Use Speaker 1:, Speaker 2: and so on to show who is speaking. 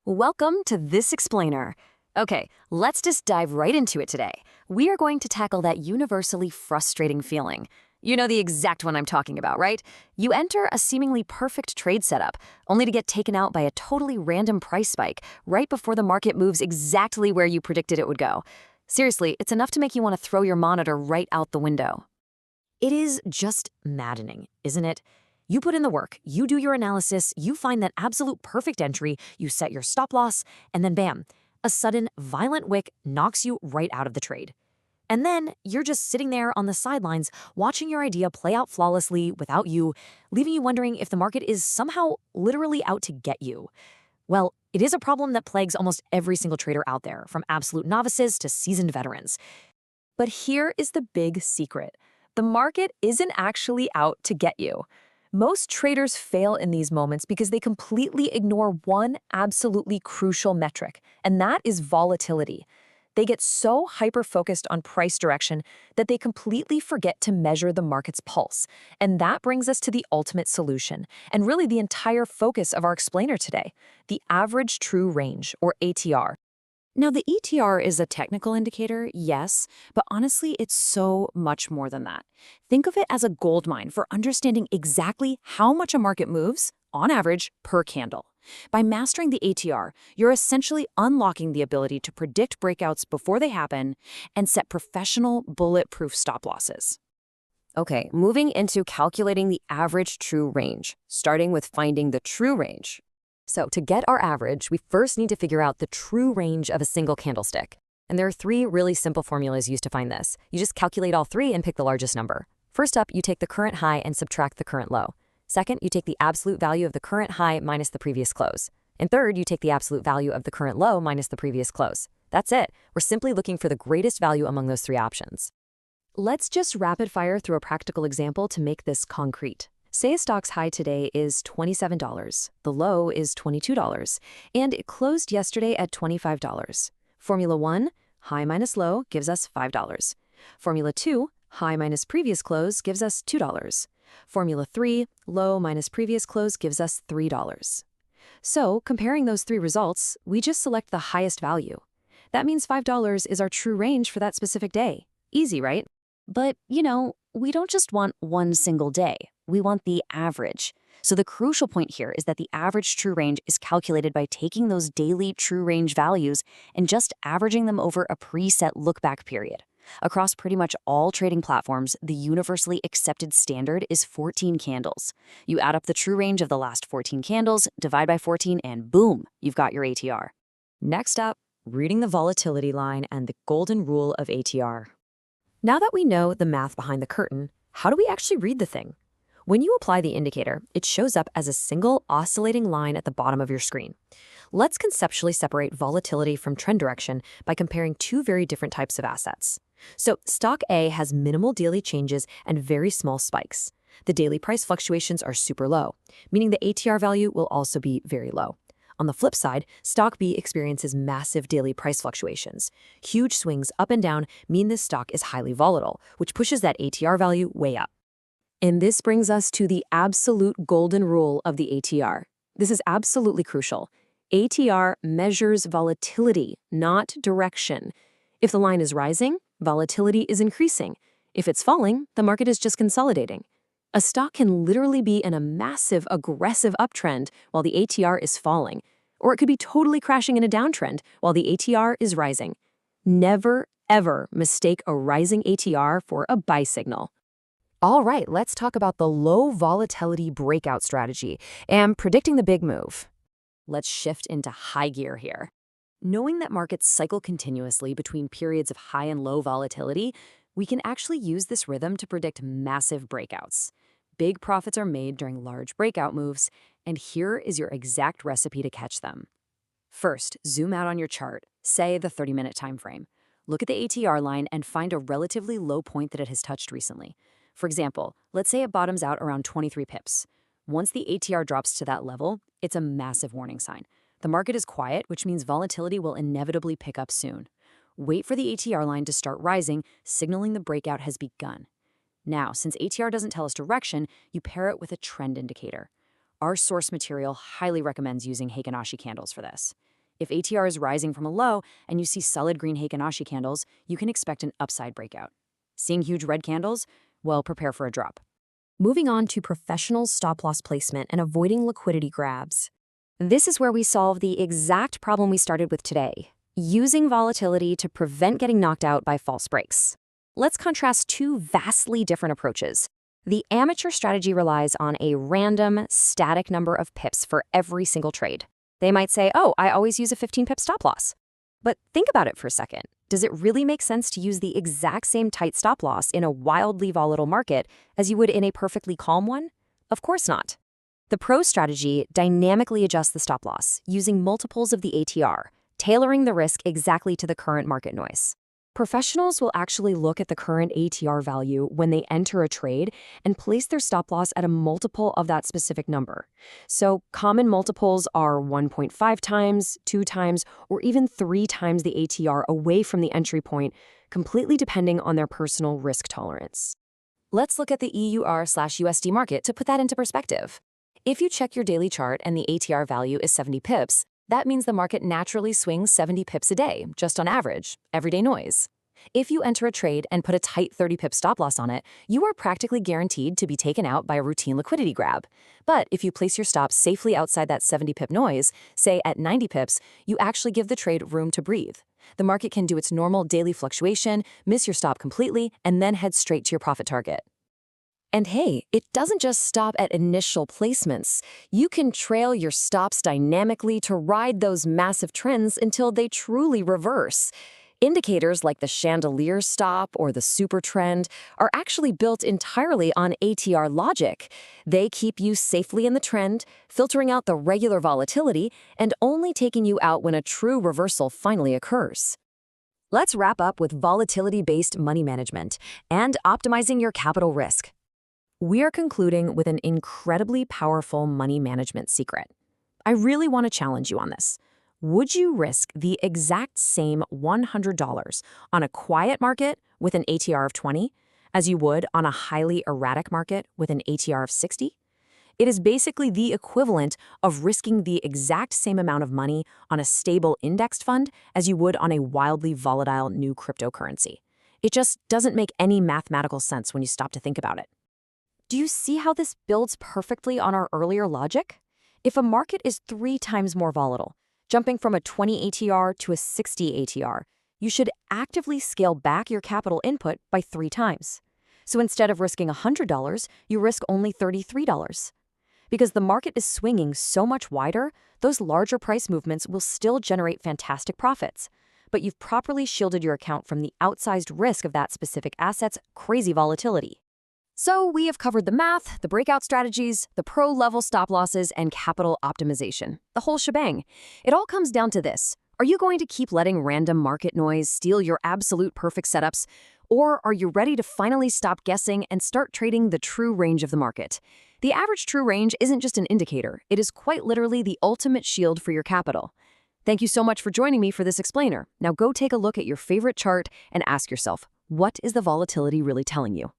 Speaker 1: Welcome to This Explainer. Okay, let's just dive right into it today. We are going to tackle that universally frustrating feeling. You know the exact one I'm talking about, right? You enter a seemingly perfect trade setup, only to get taken out by a totally random price spike right before the market moves exactly where you predicted it would go. Seriously, it's enough to make you want to throw your monitor right out the window. It is just maddening, isn't it? You put in the work, you do your analysis, you find that absolute perfect entry, you set your stop loss, and then bam, a sudden violent wick knocks you right out of the trade. And then you're just sitting there on the sidelines watching your idea play out flawlessly without you, leaving you wondering if the market is somehow literally out to get you. Well, it is a problem that plagues almost every single trader out there, from absolute novices to seasoned veterans. But here is the big secret. The market isn't actually out to get you. Most traders fail in these moments because they completely ignore one absolutely crucial metric, and that is volatility. They get so hyper-focused on price direction that they completely forget to measure the market's pulse. And that brings us to the ultimate solution, and really the entire focus of our explainer today, the average true range, or ATR. Now, the ATR is a technical indicator, yes, but honestly, it's so much more than that. Think of it as a goldmine for understanding exactly how much a market moves, on average, per candle. By mastering the ATR, you're essentially unlocking the ability to predict breakouts before they happen and set professional, bulletproof stop losses. Okay, moving into calculating the average true range, starting with finding the true range. So to get our average, we first need to figure out the true range of a single candlestick. And there are three really simple formulas used to find this. You just calculate all three and pick the largest number. First up, you take the current high and subtract the current low. Second, you take the absolute value of the current high minus the previous close. And third, you take the absolute value of the current low minus the previous close. That's it. We're simply looking for the greatest value among those three options. Let's just rapid fire through a practical example to make this concrete. Say a stock's high today is $27, the low is $22, and it closed yesterday at $25. Formula 1, high minus low, gives us $5. Formula 2, high minus previous close, gives us $2. Formula 3, low minus previous close, gives us $3. So, comparing those three results, we just select the highest value. That means $5 is our true range for that specific day. Easy, right? But, we don't just want one single day. We want the average. So the crucial point here is that the average true range is calculated by taking those daily true range values and just averaging them over a preset look-back period. Across pretty much all trading platforms, the universally accepted standard is 14 candles. You add up the true range of the last 14 candles, divide by 14, and boom, you've got your ATR. Next up, reading the volatility line and the golden rule of ATR. Now that we know the math behind the curtain, how do we actually read the thing? When you apply the indicator, it shows up as a single oscillating line at the bottom of your screen. Let's conceptually separate volatility from trend direction by comparing two very different types of assets. So stock A has minimal daily changes and very small spikes. The daily price fluctuations are super low, meaning the ATR value will also be very low. On the flip side, stock B experiences massive daily price fluctuations. Huge swings up and down mean this stock is highly volatile, which pushes that ATR value way up. And this brings us to the absolute golden rule of the ATR. This is absolutely crucial. ATR measures volatility, not direction. If the line is rising, volatility is increasing. If it's falling, the market is just consolidating. A stock can literally be in a massive, aggressive uptrend while the ATR is falling, or it could be totally crashing in a downtrend while the ATR is rising. Never, ever mistake a rising ATR for a buy signal. All right, let's talk about the low volatility breakout strategy and predicting the big move. Let's shift into high gear here. Knowing that markets cycle continuously between periods of high and low volatility, we can actually use this rhythm to predict massive breakouts. Big profits are made during large breakout moves, and here is your exact recipe to catch them. First, zoom out on your chart, say the 30-minute time frame. Look at the ATR line and find a relatively low point that it has touched recently. For example, let's say it bottoms out around 23 pips. Once the ATR drops to that level, it's a massive warning sign. The market is quiet, which means volatility will inevitably pick up soon. Wait for the ATR line to start rising, signaling the breakout has begun. Now, since ATR doesn't tell us direction, you pair it with a trend indicator. Our source material highly recommends using Heikin-Ashi candles for this. If ATR is rising from a low and you see solid green Heikin-Ashi candles, you can expect an upside breakout. Seeing huge red candles? Well, prepare for a drop. Moving on to professional stop-loss placement and avoiding liquidity grabs. This is where we solve the exact problem we started with today, using volatility to prevent getting knocked out by false breaks. Let's contrast two vastly different approaches. The amateur strategy relies on a random, static number of pips for every single trade. They might say, oh, I always use a 15-pip stop-loss. But think about it for a second. Does it really make sense to use the exact same tight stop-loss in a wildly volatile market as you would in a perfectly calm one? Of course not. The pro strategy dynamically adjusts the stop-loss using multiples of the ATR, tailoring the risk exactly to the current market noise. Professionals will actually look at the current ATR value when they enter a trade and place their stop-loss at a multiple of that specific number. So common multiples are 1.5 times, 2 times, or even 3 times the ATR away from the entry point, completely depending on their personal risk tolerance. Let's look at the EUR/USD market to put that into perspective. If you check your daily chart and the ATR value is 70 pips, that means the market naturally swings 70 pips a day, just on average, everyday noise. If you enter a trade and put a tight 30-pip stop-loss on it, you are practically guaranteed to be taken out by a routine liquidity grab. But if you place your stop safely outside that 70-pip noise, say at 90 pips, you actually give the trade room to breathe. The market can do its normal daily fluctuation, miss your stop completely, and then head straight to your profit target. And hey, it doesn't just stop at initial placements. You can trail your stops dynamically to ride those massive trends until they truly reverse. Indicators like the chandelier stop or the super trend are actually built entirely on ATR logic. They keep you safely in the trend, filtering out the regular volatility, and only taking you out when a true reversal finally occurs. Let's wrap up with volatility-based money management and optimizing your capital risk. We are concluding with an incredibly powerful money management secret. I really want to challenge you on this. Would you risk the exact same $100 on a quiet market with an ATR of 20 as you would on a highly erratic market with an ATR of 60? It is basically the equivalent of risking the exact same amount of money on a stable indexed fund as you would on a wildly volatile new cryptocurrency. It just doesn't make any mathematical sense when you stop to think about it. Do you see how this builds perfectly on our earlier logic? If a market is 3 times more volatile, jumping from a 20 ATR to a 60 ATR, you should actively scale back your capital input by 3 times. So instead of risking $100, you risk only $33. Because the market is swinging so much wider, those larger price movements will still generate fantastic profits. But you've properly shielded your account from the outsized risk of that specific asset's crazy volatility. So we have covered the math, the breakout strategies, the pro-level stop losses, and capital optimization. The whole shebang. It all comes down to this. Are you going to keep letting random market noise steal your absolute perfect setups? Or are you ready to finally stop guessing and start trading the true range of the market? The average true range isn't just an indicator. It is quite literally the ultimate shield for your capital. Thank you so much for joining me for this explainer. Now go take a look at your favorite chart and ask yourself, what is the volatility really telling you?